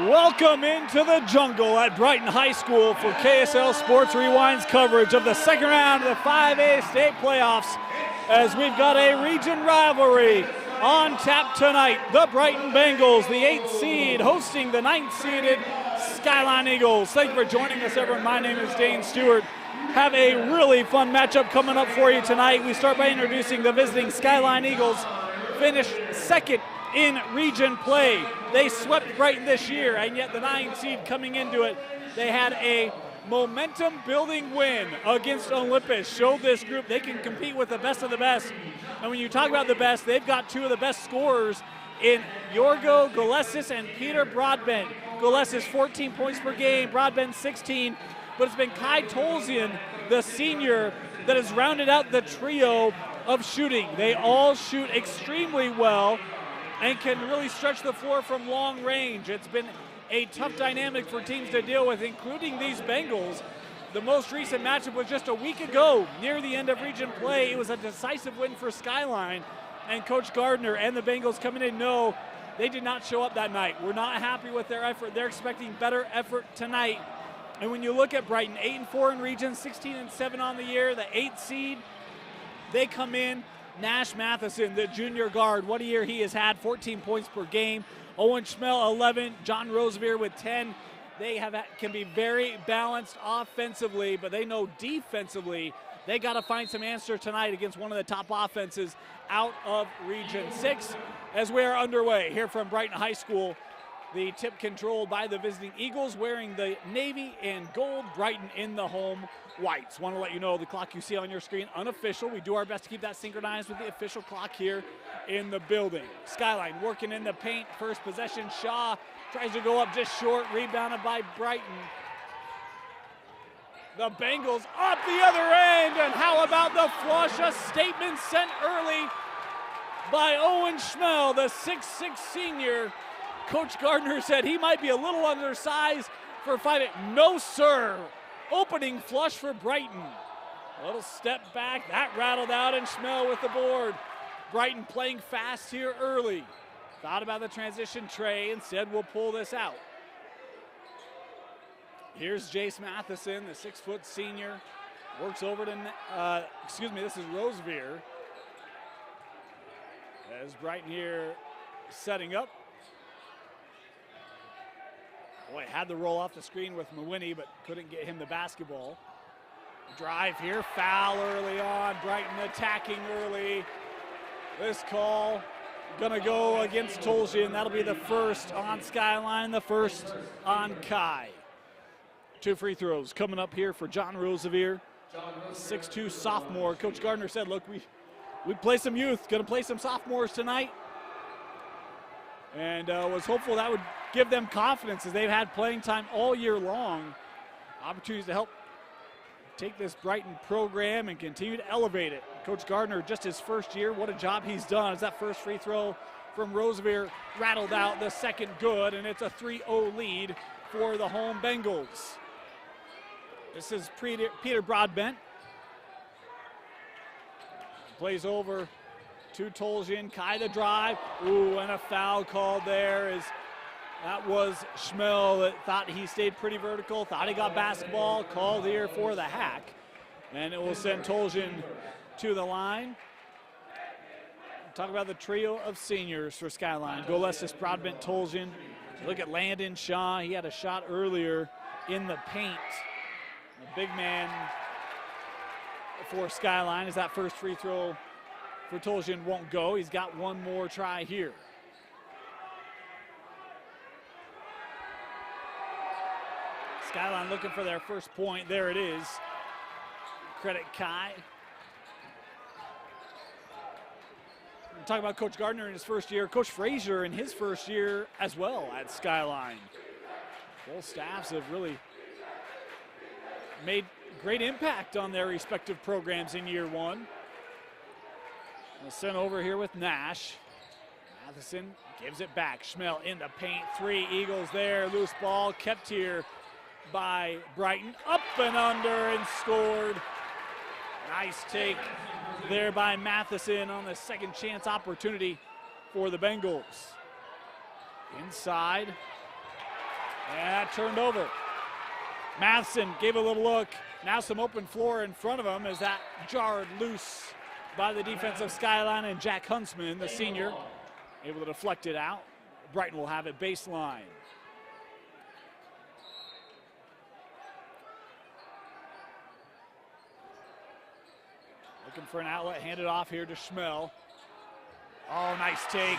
Welcome into the jungle at Brighton High School for KSL Sports Rewind's coverage of the second round of the 5A state playoffs, as we've got a region rivalry on tap tonight. The Brighton Bengals, the 8th seed, hosting the 9th seeded Skyline Eagles. Thank you for joining us, everyone. My name is Dane Stewart. Have a really fun matchup coming up for you tonight. We start by introducing the visiting Skyline Eagles. Finished second in region play. They swept Brighton this year, and yet the 9th seed coming into it, they had a momentum-building win against Olympus. Showed this group they can compete with the best of the best. And when you talk about the best, they've got two of the best scorers in Yorgo Galesis and Peter Broadbent. Galesis 14 points per game, Broadbent 16, but it's been Kai Tolzian, the senior, that has rounded out the trio of shooting. They all shoot extremely well and can really stretch the floor from long range. It's been a tough dynamic for teams to deal with, including these Bengals. The most recent matchup was just a week ago, near the end of region play. It was a decisive win for Skyline, and Coach Gardner and the Bengals coming in know they did not show up that night. We're not happy with their effort. They're expecting better effort tonight. And when you look at Brighton, 8-4 in region, 16-7 on the year, the 8th seed, they come in. Nash Matheson, the junior guard, what a year he has had, 14 points per game. Owen Schmell, 11. John Rosevear with 10. They can be very balanced offensively, but they know defensively they got to find some answer tonight against one of the top offenses out of Region 6 as we are underway here from Brighton High School. The tip controlled by the visiting Eagles, wearing the navy and gold, Brighton in the home whites. Want to let you know the clock you see on your screen, unofficial. We do our best to keep that synchronized with the official clock here in the building. Skyline working in the paint, first possession. Shaw tries to go up just short, rebounded by Brighton. The Bengals up the other end, and how about the flush? A statement sent early by Owen Schmell, the 6'6" senior. Coach Gardner said he might be a little undersized for 5'8". No, sir. Opening flush for Brighton. A little step back, that rattled out, and Schmell with the board. Brighton playing fast here early. Thought about the transition tray, instead we'll pull this out. Here's Jace Matheson, the 6-foot senior. Works over to, this is Rosevear. As Brighton here setting up. Boy, had the roll off the screen with Mawini, but couldn't get him the basketball. Drive here, foul early on. Brighton attacking early. This call gonna go against Tolzian. That'll be the first on Skyline, the first on Kai. 2 free throws coming up here for John Rosevear, 6'2" sophomore. Coach Gardner said, look, we play some youth, gonna play some sophomores tonight. And was hopeful that would give them confidence as they've had playing time all year long. Opportunities to help take this Brighton program and continue to elevate it. Coach Gardner, just his first year, what a job he's done. As that first free throw from Rosevear rattled out, the second good, and it's a 3-0 lead for the home Bengals. This is Peter Broadbent. Plays over to Tolzian. Kai the drive. Ooh, and a foul called there. That was Schmell that thought he stayed pretty vertical, thought he got basketball, called here for the hack. And it will send Tolzian to the line. Talk about the trio of seniors for Skyline. Galesis, Broadbent, Tolzian. Look at Landon Shaw. He had a shot earlier in the paint. The big man for Skyline as that first free throw for Tolzian won't go. He's got one more try here. Skyline looking for their first point. There it is. Credit Kai. We're talking about Coach Gardner in his first year. Coach Frazier in his first year as well at Skyline. Both staffs have really made great impact on their respective programs in year one. Sent over here with Nash. Matheson gives it back. Schmell in the paint. 3 Eagles there. Loose ball kept here by Brighton. Up and under and scored. Nice take there by Matheson on the second chance opportunity for the Bengals. Inside got turned over. Matheson gave a little look. Now some open floor in front of him as that jarred loose by the defensive Skyline, and Jack Huntsman, the senior, able to deflect it out. Brighton will have it baseline. Looking for an outlet, handed off here to Schmel. Oh, nice take.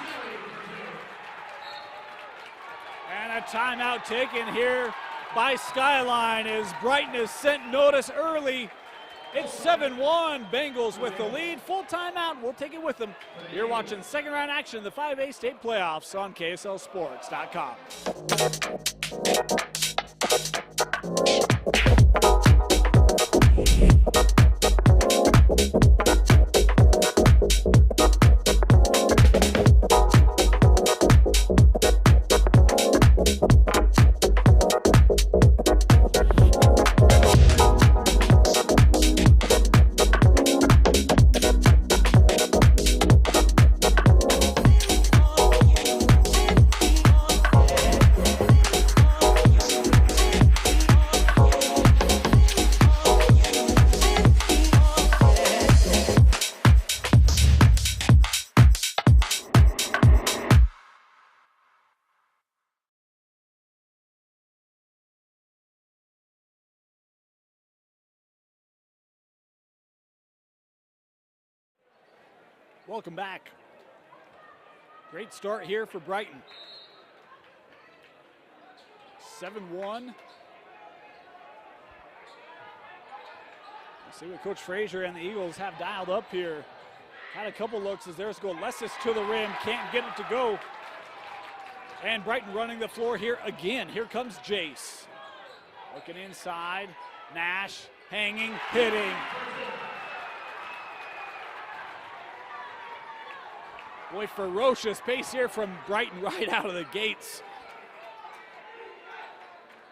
And a timeout taken here by Skyline as Brighton has sent notice early. It's 7-1, Bengals with the lead. Full timeout, we'll take it with them. You're watching second round action of the 5A state playoffs on KSLSports.com. Welcome back. Great start here for Brighton. 7-1. Let's see what Coach Frazier and the Eagles have dialed up here. Had a couple looks as there's goal. Lessis to the rim, can't get it to go. And Brighton running the floor here again. Here comes Jace. Looking inside, Nash hanging, hitting. Boy, ferocious pace here from Brighton right out of the gates.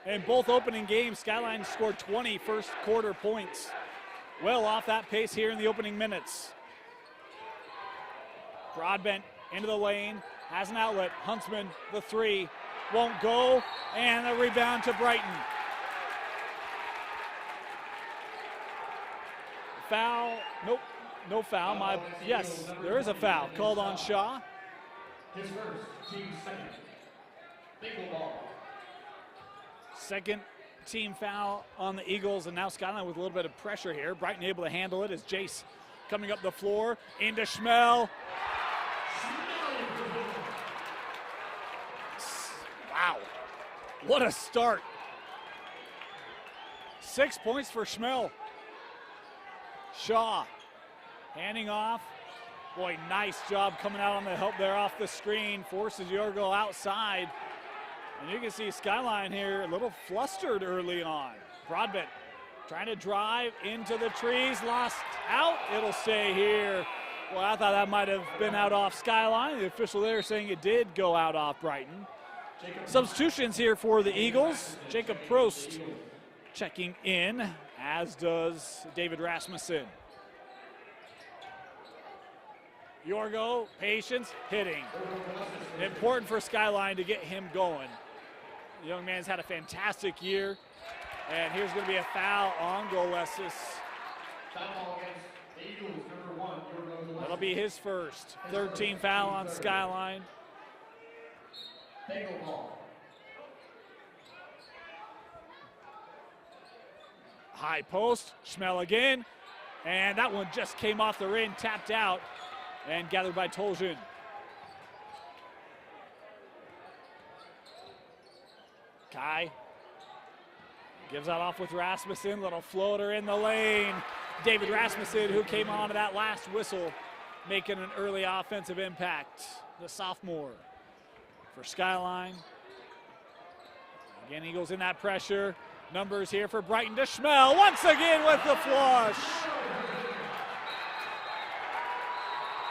And both opening games, Skyline scored 20 first quarter points. Well off that pace here in the opening minutes. Broadbent into the lane, has an outlet. Huntsman, the three, won't go, and a rebound to Brighton. Foul, nope. No foul. Yes, there is a foul called on Shaw. His first, team second. Bingo ball. Second team foul on the Eagles, and now Skyline with a little bit of pressure here. Brighton able to handle it as Jace coming up the floor into Schmel. Wow, what a start. 6 points for Schmel. Shaw. Handing off. Boy, nice job coming out on the help there off the screen. Forces Yorgo outside. And you can see Skyline here a little flustered early on. Broadbent trying to drive into the trees. Lost out. It'll stay here. Well, I thought that might have been out off Skyline. The official there saying it did go out off Brighton. Substitutions here for the Eagles. Jacob Prost checking in, as does David Rasmussen. Yorgo, patience, hitting. Important for Skyline to get him going. The young man's had a fantastic year. And here's going to be a foul on Golessis. That'll be his first. 13 foul on Skyline. High post, Schmel again. And that one just came off the rim, tapped out. And gathered by Toljan. Kai gives that off with Rasmussen. Little floater in the lane. David Rasmussen, who came on to that last whistle, making an early offensive impact. The sophomore for Skyline. Again, Eagles in that pressure. Numbers here for Brighton to Schmel. Once again with the flush.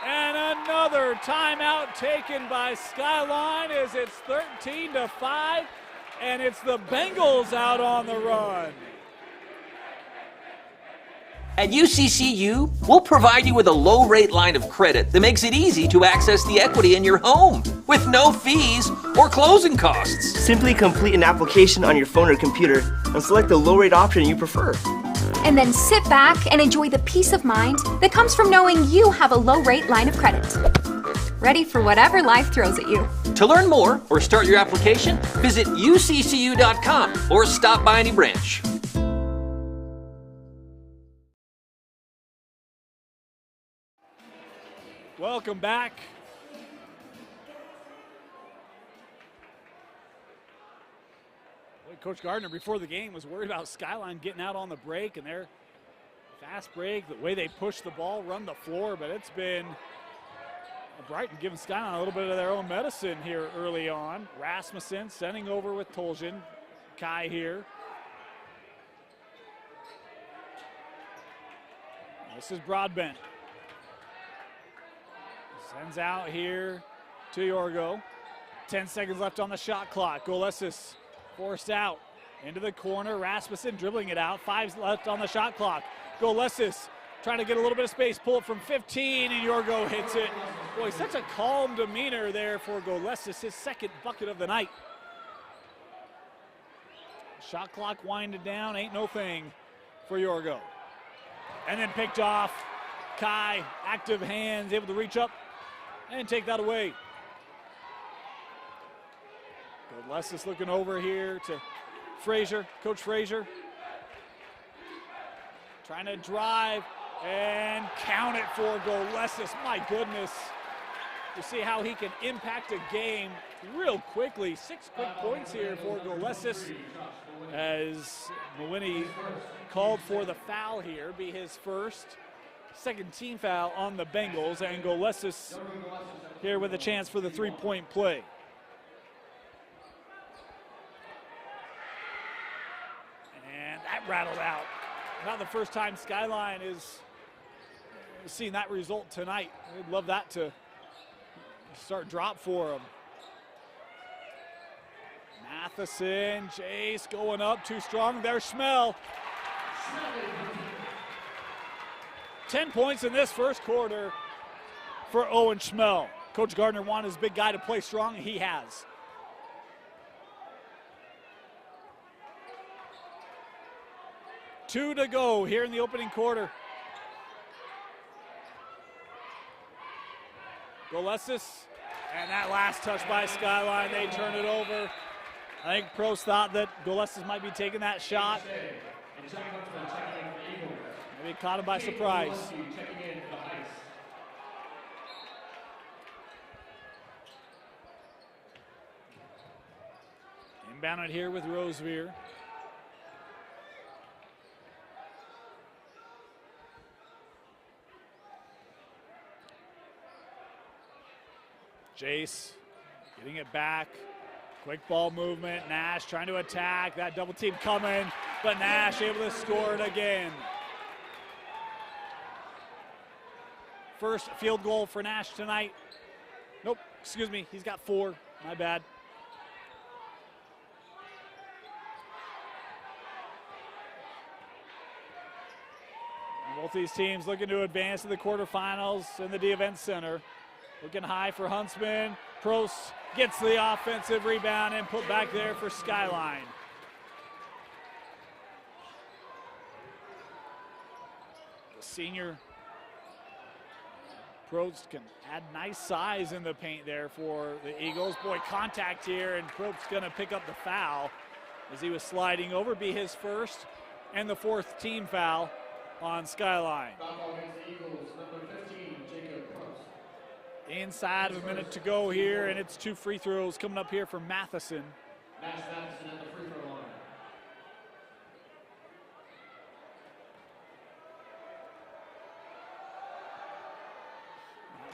And another timeout taken by Skyline as it's 13-5, and it's the Bengals out on the run. At UCCU, we'll provide you with a low-rate line of credit that makes it easy to access the equity in your home. with no fees or closing costs. Simply complete an application on your phone or computer and select the low-rate option you prefer. And then sit back and enjoy the peace of mind that comes from knowing you have a low-rate line of credit. Ready for whatever life throws at you. To learn more or start your application, visit uccu.com or stop by any branch. Welcome back. Coach Gardner, before the game, was worried about Skyline getting out on the break, and their fast break, the way they push the ball, run the floor, but it's been Brighton giving Skyline a little bit of their own medicine here early on. Rasmussen sending over with Toljan. Kai here. This is Broadbent. Sends out here to Yorgo. 10 seconds left on the shot clock. Golesis forced out into the corner. Rasmussen dribbling it out. 5 left on the shot clock. Golesis trying to get a little bit of space. Pull it from 15, and Yorgo hits it. Boy, such a calm demeanor there for Golesis. His second bucket of the night. Shot clock winded down. Ain't no thing for Yorgo. And then picked off. Kai, active hands, able to reach up and take that away. Golesis looking over here to Frazier, Coach Frazier. Trying to drive and count it for Golesis. My goodness. You see how he can impact a game real quickly. 6 quick points here for Golesis as Mawhinney called for the foul here, be his first. Second team foul on the Bengals, and Golesis here with a chance for the three-point play. And that rattled out. Not the first time Skyline is seeing that result tonight. We'd love that to start drop for them. Matheson, Jace going up, too strong. There's Schmell. 10 points in this first quarter for Owen Schmell. Coach Gardner wanted his big guy to play strong, and he has. Two to go here in the opening quarter. Golesis, and that last touch by Skyline, they turn it over. I think Prost thought that Golesis might be taking that shot. Maybe caught him by surprise. Inbounded here with Rosevear. Jace getting it back. Quick ball movement. Nash trying to attack. That double team coming, but Nash able to score it again. First field goal for Nash tonight. Nope, excuse me, he's got 4. My bad. Both these teams looking to advance to the quarterfinals in the D Event Center. Looking high for Huntsman. Prost gets the offensive rebound and put back there for Skyline. The senior Probst can add nice size in the paint there for the Eagles. Boy, contact here, and Probst gonna pick up the foul as he was sliding over, be his first and the 4th team foul on Skyline. Inside of a minute to go here, and it's 2 free throws coming up here for Matheson. Matheson at the free throw line.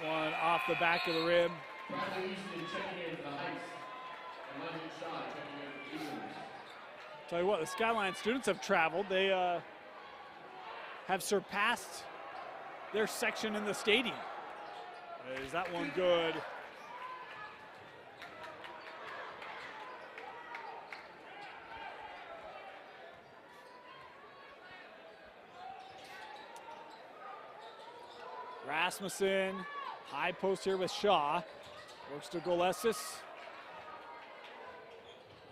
One off the back of the rim. Bradley Easton checking in for the Heights. And Lennon Shaw checking in for the Eagles. Tell you what, the Skyline students have traveled. They have surpassed their section in the stadium. Is that one good? Rasmussen, high post here with Shaw. Works to Golesis.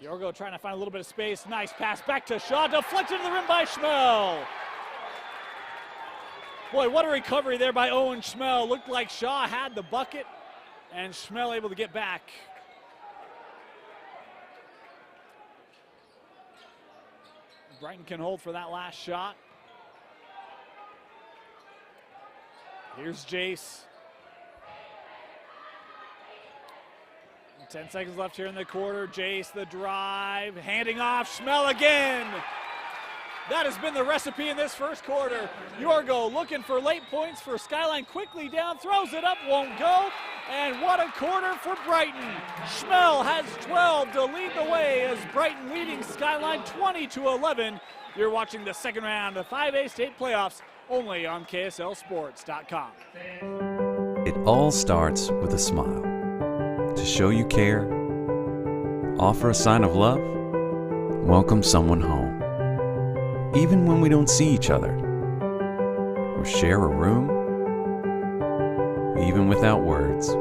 Yorgo trying to find a little bit of space. Nice pass back to Shaw. Deflected to the rim by Schmel. Boy, what a recovery there by Owen Schmel. Looked like Shaw had the bucket, and Schmel able to get back. Brighton can hold for that last shot. Here's Jace. 10 seconds left here in the quarter. Jace, the drive, handing off. Schmel again. That has been the recipe in this first quarter. Yorgo looking for late points for Skyline. Quickly down, throws it up, won't go. And what a quarter for Brighton. Schmel has 12 to lead the way as Brighton leading Skyline 20-11. You're watching the second round of the 5A state playoffs only on KSLSports.com. It all starts with a smile. To show you care, offer a sign of love, welcome someone home. Even when we don't see each other, or share a room, even without words,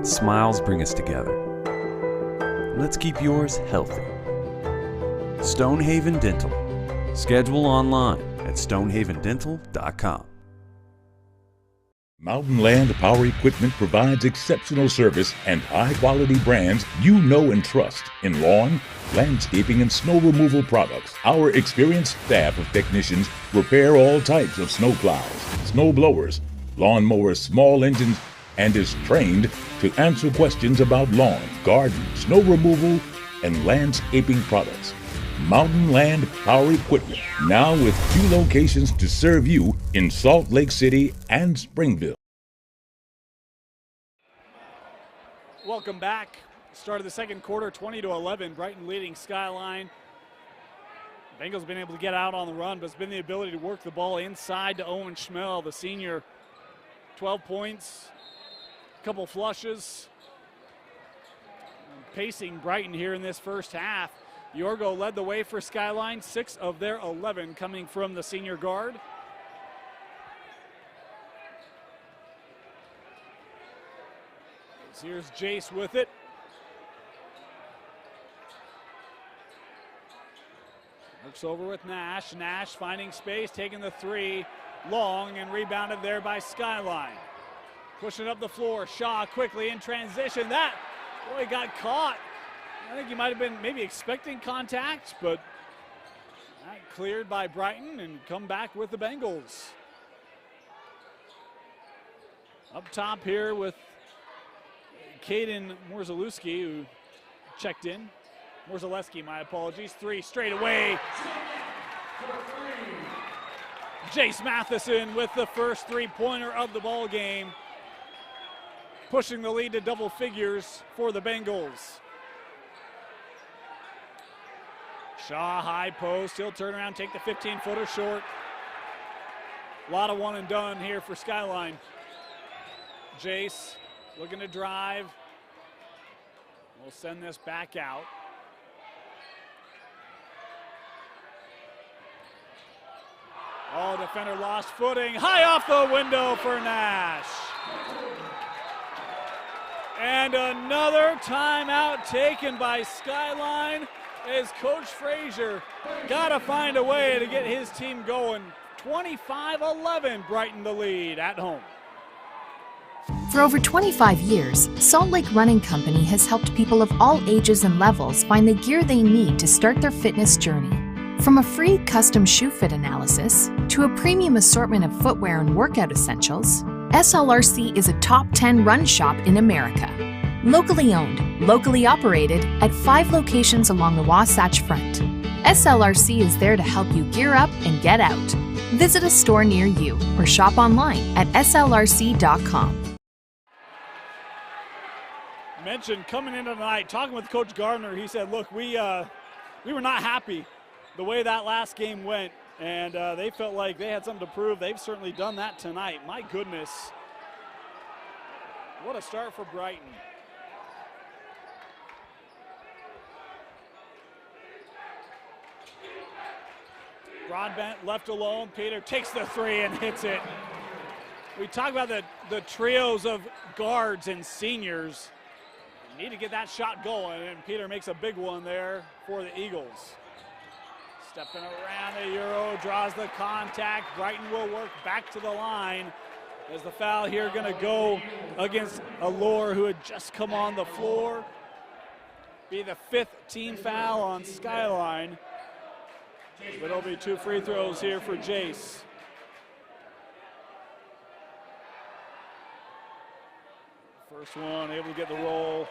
smiles bring us together. Let's keep yours healthy. Stonehaven Dental. Schedule online at stonehavendental.com. Mountain Land Power Equipment provides exceptional service and high-quality brands you know and trust in lawn, landscaping, and snow removal products. Our experienced staff of technicians repair all types of snow plows, snow blowers, lawn mowers, small engines, and is trained to answer questions about lawn, garden, snow removal, and landscaping products. Mountain Land Power Equipment, now with 2 locations to serve you in Salt Lake City and Springville. Welcome back. Start of the second quarter, 20-11. Brighton leading Skyline. Bengals been able to get out on the run, but it's been the ability to work the ball inside to Owen Schmel, the senior. 12 points, a couple flushes. Pacing Brighton here in this first half. Yorgo led the way for Skyline, 6 of their 11 coming from the senior guard. So here's Jace with it. Works over with Nash. Nash finding space, taking the 3, long and rebounded there by Skyline. Pushing up the floor, Shaw quickly in transition. That, boy, got caught. I think he might have been maybe expecting contact, but that cleared by Brighton and come back with the Bengals. Up top here with Caden Morzalewski, who checked in. Morzalewski, my apologies. 3 straight away. Jace Matheson with the first 3-pointer of the ball game, pushing the lead to double figures for the Bengals. Shaw, high post, he'll turn around, take the 15-footer short. A lot of one and done here for Skyline. Jace looking to drive. We'll send this back out. Oh, defender lost footing. High off the window for Nash. And another timeout taken by Skyline as Coach Frazier got to find a way to get his team going. 25-11, Brighton the lead at home. For over 25 years, Salt Lake Running Company has helped people of all ages and levels find the gear they need to start their fitness journey. From a free custom shoe fit analysis to a premium assortment of footwear and workout essentials, SLRC is a top 10 run shop in America. Locally owned, locally operated at 5 locations along the Wasatch Front. SLRC is there to help you gear up and get out. Visit a store near you or shop online at slrc.com. Mentioned coming into tonight, talking with Coach Gardner, he said, look, we were not happy the way that last game went, and they felt like they had something to prove. They've certainly done that tonight. My goodness, what a start for Brighton. Broadbent left alone. Peter takes the 3 and hits it. We talk about the trios of guards and seniors. You need to get that shot going, and Peter makes a big one there for the Eagles. Stepping around the Euro, draws the contact. Brighton will work back to the line as the foul here going to go against Allure, who had just come on the floor. Be the 5th team foul on Skyline. But it'll be 2 free throws here for Jace. First one able to get the roll.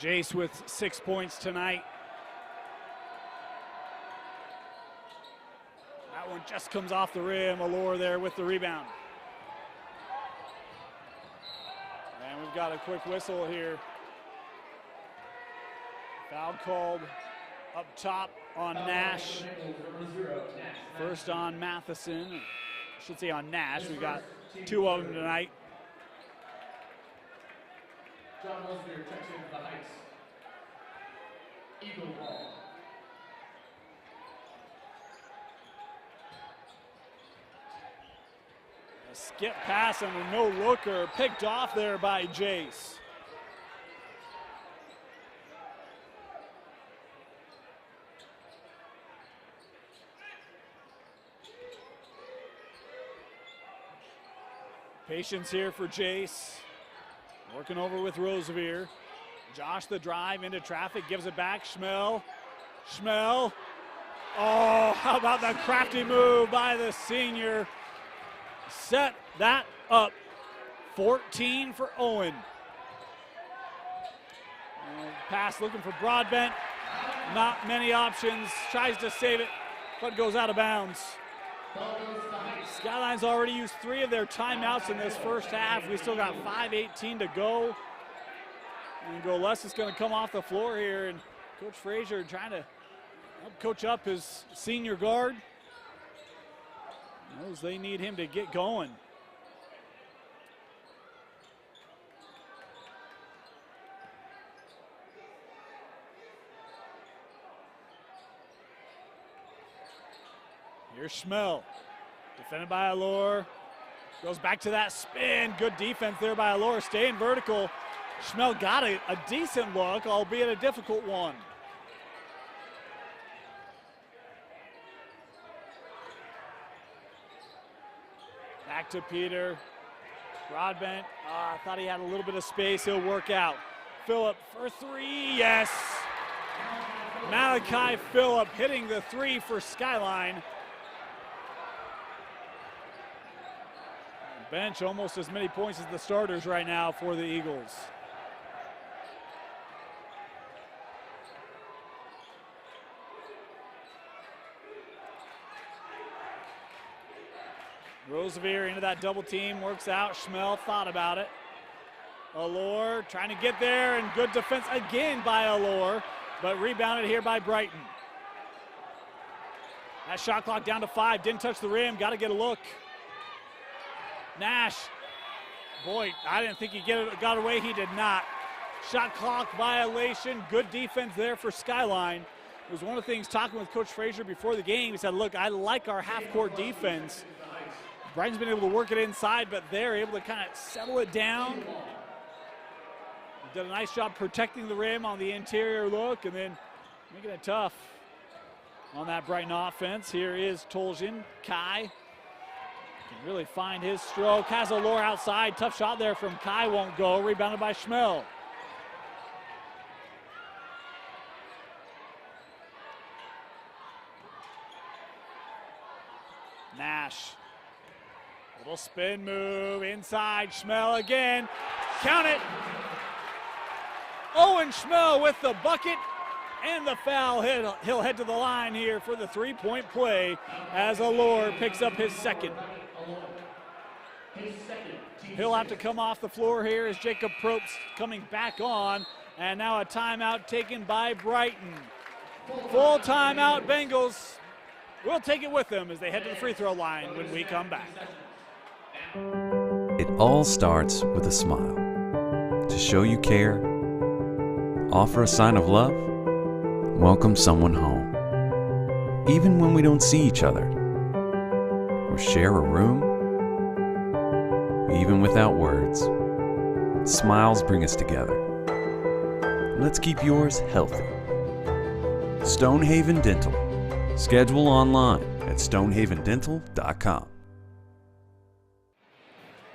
Jace with 6 points tonight. That one just comes off the rim. Allure there with the rebound. And we've got a quick whistle here. Foul called up top on Nash. First on Matheson. I should say on Nash. We got 2 of them tonight. John Rosebeer checks into the Heights. Eagle ball. A skip pass and a no-looker picked off there by Jace. Patience here for Jace. Working over with Rosevear. Josh the drive into traffic, gives it back. Schmel. Oh, how about the crafty move by the senior. Set that up. 14 for Owen. Pass looking for Broadbent. Not many options. Tries to save it, but goes out of bounds. Skyline's already used 3 of their timeouts in this first half. We still got 5:18 to go. And Goles is going to come off the floor here, and Coach Frazier trying to help coach up his senior guard. Knows they need him to get going. Here's Schmel. Defended by Allure. Goes back to that spin. Good defense there by Allure. Staying vertical. Schmel got a decent look, albeit a difficult one. Back to Peter. Broadbent. I thought he had a little bit of space. He'll work out. Phillip for 3. Yes. Malachi Phillip hitting the 3 for Skyline. Bench almost as many points as the starters right now for the Eagles. Rosevear into that double team, works out. Schmel thought about it. Allure trying to get there, and good defense again by Allure, but rebounded here by Brighton. That shot clock down to 5, didn't touch the rim, got to get a look. Nash, boy, I didn't think he got away, he did not. Shot clock violation, good defense there for Skyline. It was one of the things talking with Coach Frazier before the game. He said, look, I like our half-court defense. Brighton's been able to work it inside, but they're able to kind of settle it down. Did a nice job protecting the rim on the interior look and then making it tough on that Brighton offense. Here is Toljan. Kai can really find his stroke. Has Allure outside. Tough shot there from Kai, won't go. Rebounded by Schmel. Nash. Little spin move inside. Schmel again. Count it. Owen Schmel with the bucket and the foul. He'll head to the line here for the three-point play as Allure picks up his second. He'll have to come off the floor here as Jacob Probst coming back on. And now a timeout taken by Brighton. Full timeout, Bengals. We'll take it with them as they head to the free throw line when we come back. It all starts with a smile. To show you care, offer a sign of love, welcome someone home. even when we don't see each other or share a room. Even without words, smiles bring us together. Let's keep yours healthy. Stonehaven Dental. Schedule online at stonehavendental.com.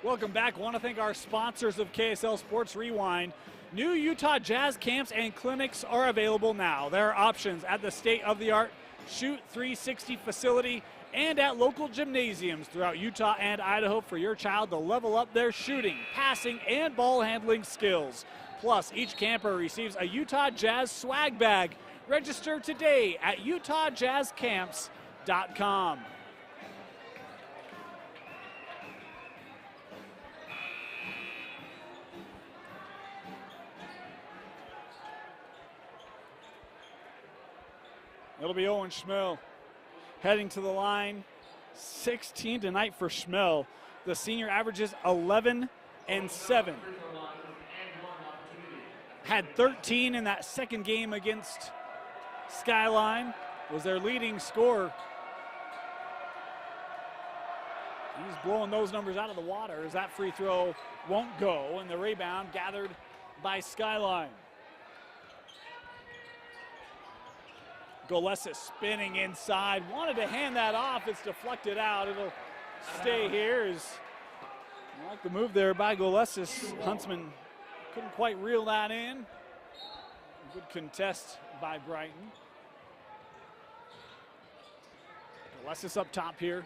Welcome back. Want to thank our sponsors of KSL Sports Rewind. New Utah Jazz camps and clinics are available now. There are options at the state-of-the-art Shoot 360 facility and at local gymnasiums throughout Utah and Idaho for your child to level up their shooting, passing, and ball handling skills. Plus, each camper receives a Utah Jazz swag bag. Register today at utahjazzcamps.com. It'll be Owen Schmell heading to the line. 16 tonight for Schmell. The senior averages 11 and 7. Had 13 in that second game against Skyline. Was their leading scorer. He's blowing those numbers out of the water as that free throw won't go, and the rebound gathered by Skyline. Golesis spinning inside, wanted to hand that off, it's deflected out. It'll stay here. I like the move there by Golesis. Huntsman couldn't quite reel that in. Good contest by Brighton. Golesis up top here.